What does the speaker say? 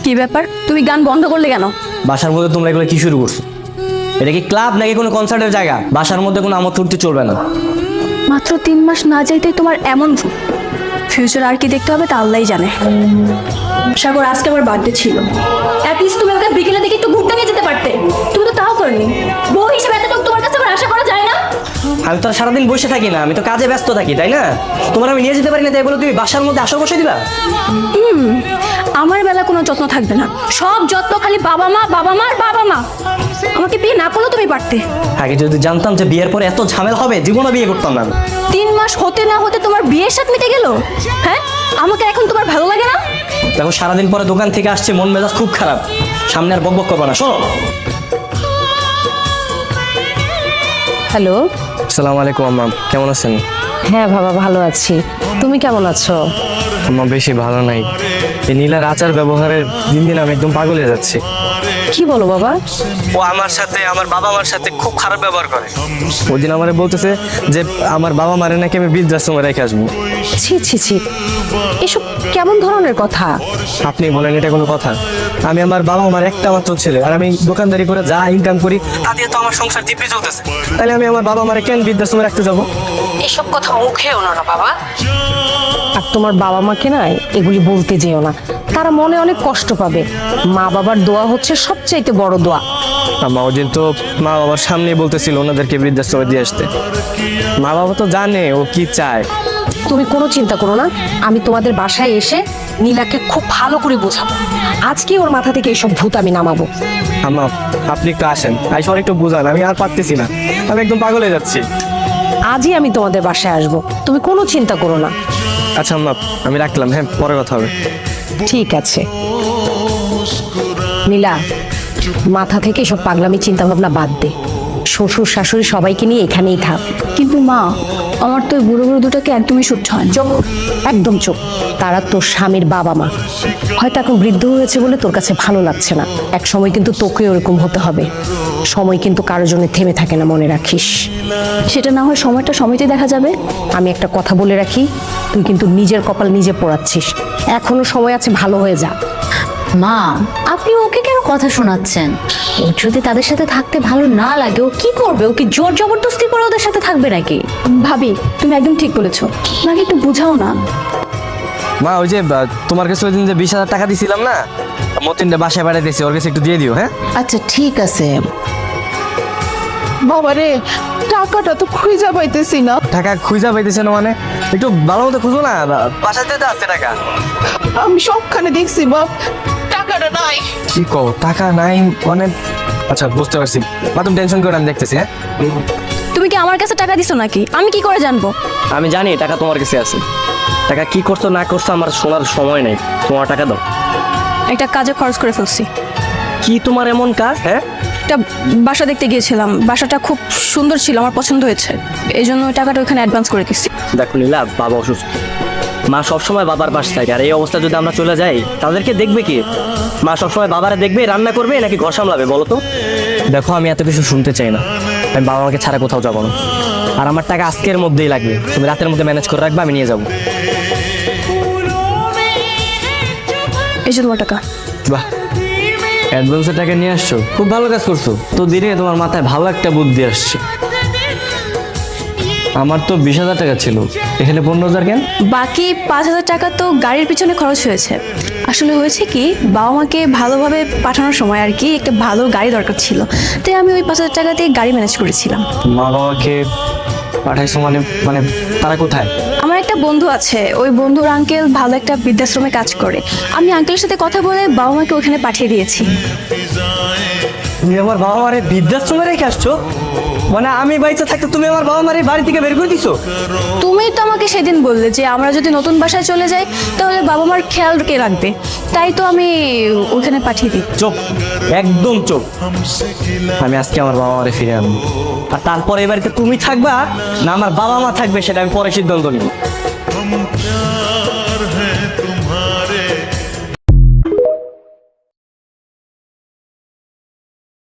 কি ব্যাপার, তুমি গান বন্ধ করলে কেন? বাসার মধ্যে তোমরা এগুলো কি শুরু করছো? এটা কি ক্লাব নাকি কোনো কনসার্টের জায়গা? বাসার মধ্যে কোনো আমোদ ফুর্তি চলবে না। মাত্র 3 মাস না যাইতেই তোমার এমন ফিউচার আর কি দেখতে হবে তা আল্লাহই জানে। সাগর, আজকে আমার বার্থডে ছিল, অ্যাটলিস্ট তুমি আমাকে বিকেলের দিকে একটু ঘুরতে নিয়ে যেতে পারতে। তুমি তো তাও করনি। বউ হিসেবে এতটুকু তোমার কাছে আমার আশা করা যায় না? আমি তো আর সারাদিন বসে থাকি না, আমি তো কাজে ব্যস্ত থাকি, তাই না? তোমার আমি নিয়ে যেতে পারি না, তাই বলে তুমি বাসার মধ্যে আসর বসে দিলা? আমার বেলা কোনো যত্ন থাকবে না, সব যত্ন খালি বাবা মা বাবা মা আর বাবা মা। আমাকে বিয়ে না করলেও তুমি পারতে। আগে যদি জানতাম যে বিয়ের পরে এত ঝামেলা হবে, জীবনে বিয়ে করতাম না। 3 মাস হতে না হতে তোমার বিয়ের সাথে মিটে গেল। হ্যাঁ, আমাকে এখন তোমার ভালো লাগে না? দেখো, সারাদিন পরে দোকান থেকে আসছে, মন মেজাজ খুব খারাপ। সামনে আর বকবক করবো না, শোনো। হ্যালো। আসসালামু আলাইকুম আম্মা, কেমন আছেন? হ্যাঁ বাবা, ভালো আছি। তুমি কেমন আছো? আম্মা বেশি ভালো নাই। এই নীলার আচার ব্যবহারের দিন দিন আমি একদম পাগল হয়ে যাচ্ছি। কি বলো বাবা? ও আমার সাথে, আমার বাবা মার সাথে খুব খারাপ ব্যবহার করে। ওই দিন আমারে বলতেছে যে আমার বাবা মারে নাকি আমি বৃদ্ধাশ্রমে রেখে আসবো। ছি ছি ছি, এসব কেমন ধরনের কথা? আপনি বলেন এটা কোনো কথা? আমি আমার বাবা মার একটা মাত্র ছেলে, আর আমি দোকানদারি করে যা ইনকাম করি তা দিয়ে তো আমার সংসার দিব্যি চলতেছে। তাহলে আমি আমার বাবা মারে কেন বৃদ্ধাশ্রমে রাখতে যাবো? এসব কথা মুখেও না বাবা। আর তোমার বাবা মাকে না এগুলি বলতে যেও না, তারা মনে অনেক কষ্ট পাবে। মা বাবার দোয়া হচ্ছে সবচাইতে বড় দোয়া। আম্মা ওই দিন তো মা বাবার সামনেই বলতেছিল ওনাদেরকে বৃদ্ধাশ্রমে দিয়ে আসতে। মা বাবা তো জানে ও কি চায়। তুমি কোনো চিন্তা করো না, আমি তোমাদের বাসায় এসে নীলাকে খুব ভালো করে বোঝাবো। আজকে ওর মাথা থেকে এইসব ভূত আমি নামাবো। আম্মা আপনি একটু আসেন, আইসা একটু বুঝান, আমি আর পারতেছি না, আমি একদম পাগল হয়ে যাচ্ছি। আজই আমি তোমাদের বাসায় আসবো, তুমি কোনো চিন্তা করো না। আচ্ছা আম্মা, আমি রাখলাম, হ্যাঁ পরে কথা হবে। ঠিক আছে নীলা, মাথা থেকে সব পাগলামি চিন্তা ভাবনা বাদ দে। শ্বশুর শাশুড়ি সবাইকে নিয়ে এখানেই থাক। কিন্তু মা, আমার তো বুড়ো বুড়ো দুটোকে একদমই সহ্য হয় না। চুপ, একদম চুপ। তারা তোর স্বামীর বাবা মা, হয়তো এখন বৃদ্ধ হয়েছে বলে তোর কাছে ভালো লাগছে না, এক সময় কিন্তু তোকে ওরকম হতে হবে। সময় কিন্তু কারোর জন্য থেমে থাকে না, মনে রাখিস। সেটা না হয় সময়টা সময়তেই দেখা যাবে। আমি একটা কথা বলে রাখি, তুই কিন্তু নিজের কপাল নিজে পোড়াচ্ছিস। এখনো সময় আছে, ভালো হয়ে যা। মা, আপনি ওকে কেন কথা শোনাচ্ছেন? ও যদি তাদের সাথে থাকতে ভালো না লাগে, ও কি করবে? ও কি জোর জবরদস্তি করে ওদের সাথে থাকবে নাকি? ভাবি, তুমি একদম ঠিক বলেছো, নাকি একটু বুঝাও না। মা ওই যে তোমার কাছে ওই দিন যে 20,000 টাকা দিছিলাম না, মতিনটা বাসায় পাঠাইতেছি, ওর কাছে একটু দিয়ে দিও। হ্যাঁ আচ্ছা ঠিক আছে। বাবারে, টাকাটা তো খুঁজে পাইতেছি না। টাকা খুঁজা পাইতেছে না মানে? একটু ভালো মতো খুঁজো না, বাসাতে তো আছে টাকা। আমি সবখানে দেখছি বাপ, টাকাটা নাই। কি কও, টাকা নাই মানে? আচ্ছা বুঝতে পারছি মা, তুমি টেনশন করে, আমি দেখতেছি। হ্যাঁ তুমি কি আমার কাছে টাকা দিছো নাকি? আমি কি করে জানবো? আমি জানি টাকা তোমার কাছে আছে। টাকা কি করছো না করছো আমার শোনার সময় নেই, তোমার টাকা দাও। একটা কাজে খরচ করে ফেলছি। কি তোমার এমন কাজ? হ্যাঁ একটা বাসা দেখতে গিয়েছিলাম, বাসাটা খুব সুন্দর ছিল, আমার পছন্দ হয়েছে, এই জন্য ওই টাকাটা ওখানে অ্যাডভান্স করে দিচ্ছি। দেখো নীলা, বাবা অসুস্থ, মা সবসময় বাবার পাশে থাকে, আর এই অবস্থা যদি আমরা চলে যাই তাদেরকে দেখবে কি? মা সবসময় বাবারে দেখবে, রান্না করবে নাকি ঘর সামলাবে বলো তো? দেখো আমি এত কিছু শুনতে চাই না, আমি বাবা মাকে ছাড়া কোথাও যাবো না। আর আমার টাকা আজকের মধ্যেই লাগবে, তুমি রাতের মধ্যে ম্যানেজ করে রাখবে, আমি নিয়ে যাবো। এই যে তোমার টাকা। বাহ, অ্যাডভান্সের টাকা নিয়ে আসছো, খুব ভালো কাজ করছো তো। দিনে তোমার মাথায় ভালো একটা বুদ্ধি আসছে। আমার তো 20,000 টাকা ছিল, এখানে 15,000 কেন? বাকি 5,000 টাকা তো গাড়ির পিছনে খরচ হয়েছে। আসলে হয়েছে কি, বাবা মাকে ভালোভাবে পাঠানোর সময় আর কি একটা ভালো গাড়ি দরকার ছিল, তাই আমি ওই 5,000 টাকা দিয়ে গাড়ি ম্যানেজ করেছিলাম। মা বাবাকে পাঠাইছো মানে? মানে তারা কোথায়? আমার একটা বন্ধু আছে, ওই বন্ধুর আঙ্কেল ভালো একটা বৃদ্ধাশ্রমে কাজ করে। আমি আঙ্কেলের সাথে কথা বলে বাবা মাকে ওখানে পাঠিয়ে দিয়েছি। তুমি আমার বাবা মারে বৃদ্ধাশ্রমে রেখে আসছো? মানে আমি বাড়িতে থাকতে তুমি আমার বাবা মারে বাড়ি থেকে বের করে দিছো? তুমি তো আমাকে সেদিন বললে যে আমরা যদি নতুন বাসায় চলে যাই তাহলে বাবা মার খেয়াল কে রাখবে, তাই তো আমি ওখানে পাঠিয়ে দিই। চুপ, একদম চুপ। আমি আজকে আমার বাবা মারে ফিরে আনবো, আর তারপরে এবারে তুমি থাকবা না আমার বাবা মা থাকবে সেটা আমি পরে সিদ্ধান্ত নিব।